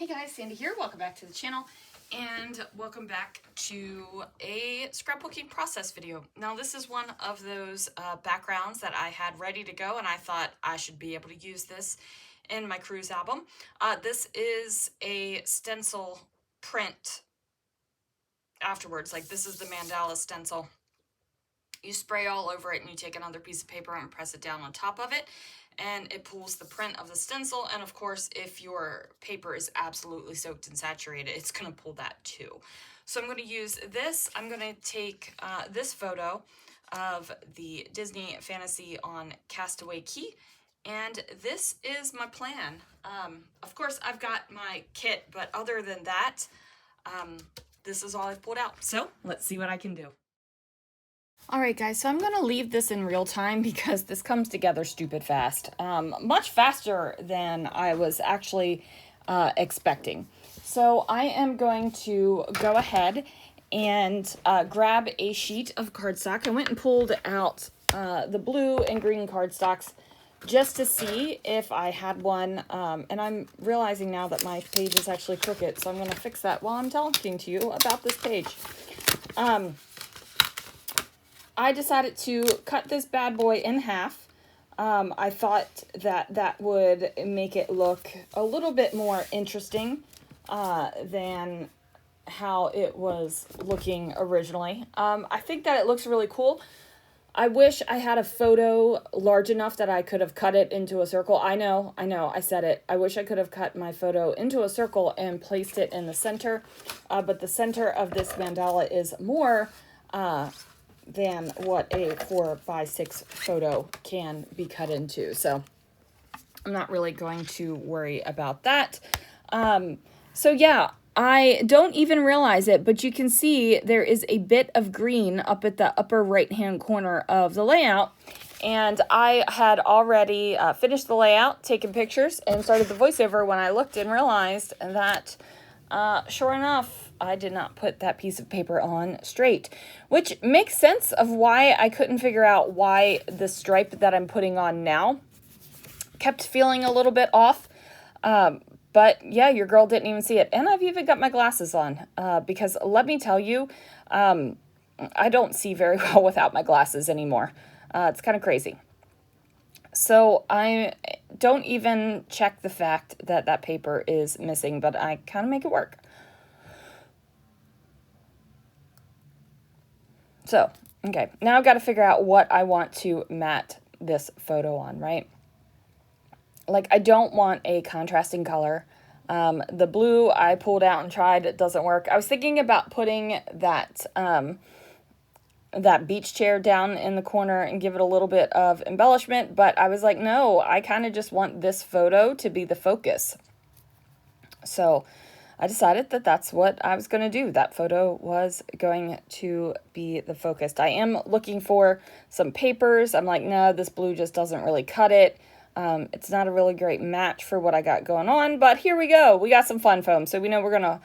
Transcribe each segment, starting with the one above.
Hey guys, Sandy here. Welcome back to the channel and welcome back to a scrapbooking process video. Now this is one of those backgrounds that I had ready to go and I thought I should be able to use this in my cruise album. This is a stencil print afterwards. Like this is the mandala stencil. You spray all over it and you take another piece of paper and press it down on top of it and it pulls the print of the stencil. And of course, if your paper is absolutely soaked and saturated, it's going to pull that too. So I'm going to use this. I'm going to take this photo of the Disney Fantasy on Castaway Cay. And this is my plan. Of course, I've got my kit, but other than that, this is all I've pulled out. So let's see what I can do. Alright guys, so I'm going to leave this in real time because this comes together stupid fast. Much faster than I was actually expecting. So I am going to go ahead and grab a sheet of cardstock. I went and pulled out the blue and green cardstocks just to see if I had one. And I'm realizing now that my page is actually crooked, so I'm going to fix that while I'm talking to you about this page. I decided to cut this bad boy in half. I thought that that would make it look a little bit more interesting than how it was looking originally. I think that it looks really cool. I wish I had a photo large enough that I could have cut it into a circle. I know, I said it. I wish I could have cut my photo into a circle and placed it in the center. But the center of this mandala is more than what a 4x6 photo can be cut into. So I'm not really going to worry about that. So yeah, I don't even realize it, but you can see there is a bit of green up at the upper right-hand corner of the layout. And I had already finished the layout, taken pictures, and started the voiceover when I looked and realized that, sure enough, I did not put that piece of paper on straight, which makes sense of why I couldn't figure out why the stripe that I'm putting on now kept feeling a little bit off. But yeah, your girl didn't even see it. And I've even got my glasses on because let me tell you, I don't see very well without my glasses anymore. It's kind of crazy. So I don't even check the fact that that paper is missing, but I kind of make it work. So, okay, now I've got to figure out what I want to matte this photo on, right? Like, I don't want a contrasting color. The blue I pulled out and tried, it doesn't work. I was thinking about putting that, that beach chair down in the corner and give it a little bit of embellishment, but I was like, no, I kind of just want this photo to be the focus. So I decided that that's what I was going to do. That photo was going to be the focus. I am looking for some papers. I'm like, no, this blue just doesn't really cut it. It's not a really great match for what I got going on, but here we go. We got some fun foam. So we know we're going to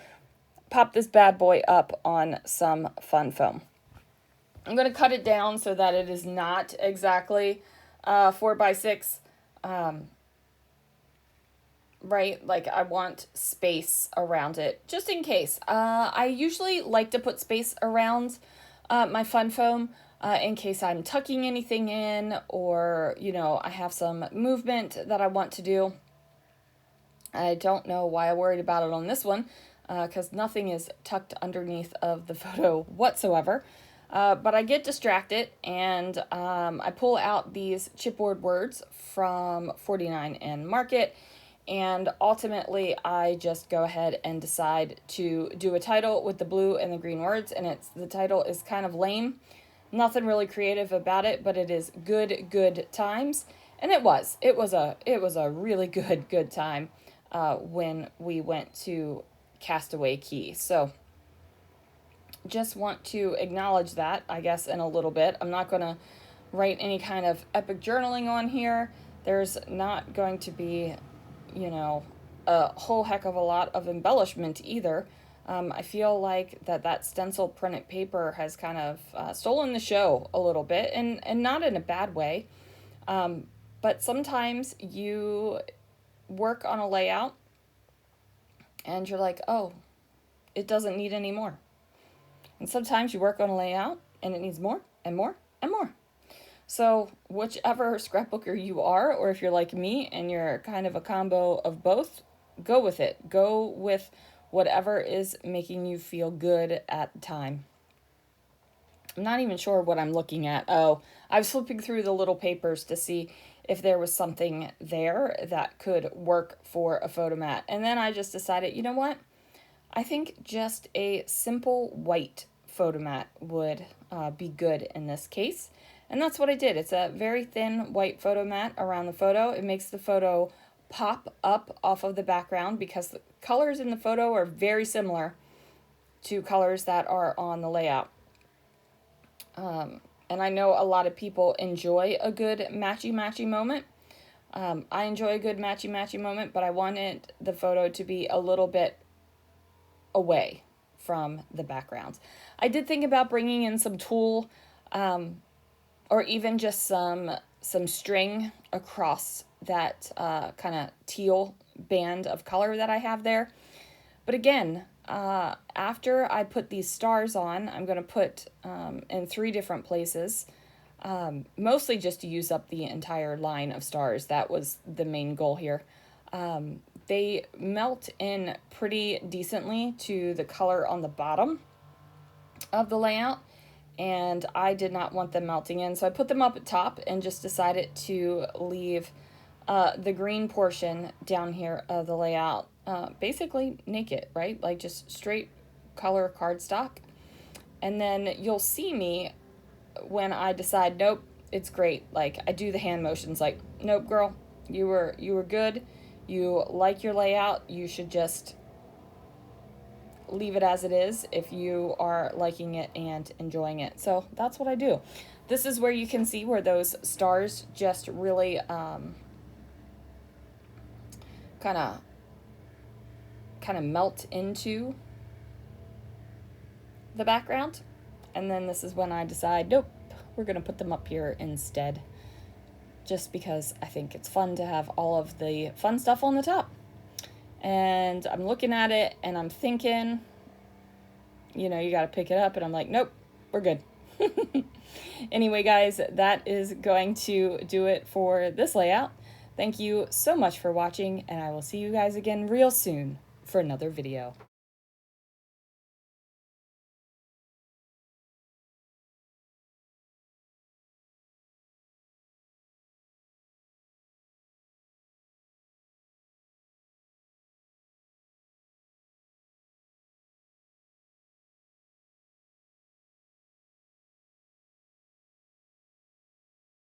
pop this bad boy up on some fun foam. I'm going to cut it down so that it is not exactly 4x6. Right, like I want space around it just in case. I usually like to put space around my fun foam in case I'm tucking anything in, or you know, I have some movement that I want to do. I don't know why I worried about it on this one because nothing is tucked underneath of the photo whatsoever. But I get distracted and I pull out these chipboard words from 49 and Market. And ultimately, I just go ahead and decide to do a title with the blue and the green words. And the title is kind of lame. Nothing really creative about it, but it is good times. And it was a really good time when we went to Castaway Cay. So just want to acknowledge that, I guess, in a little bit. I'm not going to write any kind of epic journaling on here. There's not going to be, you know, a whole heck of a lot of embellishment either. I feel like that stencil printed paper has kind of stolen the show a little bit, and not in a bad way. But sometimes you work on a layout and you're like, oh, it doesn't need any more. And sometimes you work on a layout and it needs more and more and more. So whichever scrapbooker you are, or if you're like me and you're kind of a combo of both, go with it. Go with whatever is making you feel good at the time. I'm not even sure what I'm looking at. Oh, I was flipping through the little papers to see if there was something there that could work for a photo mat. And then I just decided, you know what? I think just a simple white photo mat would be good in this case. And that's what I did. It's a very thin white photo mat around the photo. It makes the photo pop up off of the background because the colors in the photo are very similar to colors that are on the layout. And I know a lot of people enjoy a good matchy-matchy moment. I enjoy a good matchy-matchy moment, but I wanted the photo to be a little bit away from the backgrounds. I did think about bringing in some tulle, or even just some string across that kind of teal band of color that I have there. But again, after I put these stars on, I'm going to put in 3 different places, mostly just to use up the entire line of stars. That was the main goal here. They melt in pretty decently to the color on the bottom of the layout, and I did not want them melting in, so I put them up at top and just decided to leave the green portion down here of the layout basically naked, right? Like just straight color cardstock. And then you'll see me when I decide, nope, it's great. Like I do the hand motions like, nope, girl, you were good. You like your layout. You should just leave it as it is if you are liking it and enjoying it. So that's what I do. This is where you can see where those stars just really kind of melt into the background. And then this is when I decide, nope, we're going to put them up here instead, just because I think it's fun to have all of the fun stuff on the top. And I'm looking at it and I'm thinking, you know, you got to pick it up, and I'm like, nope, we're good. Anyway, guys, that is going to do it for this layout. Thank you so much for watching, and I will see you guys again real soon for another video.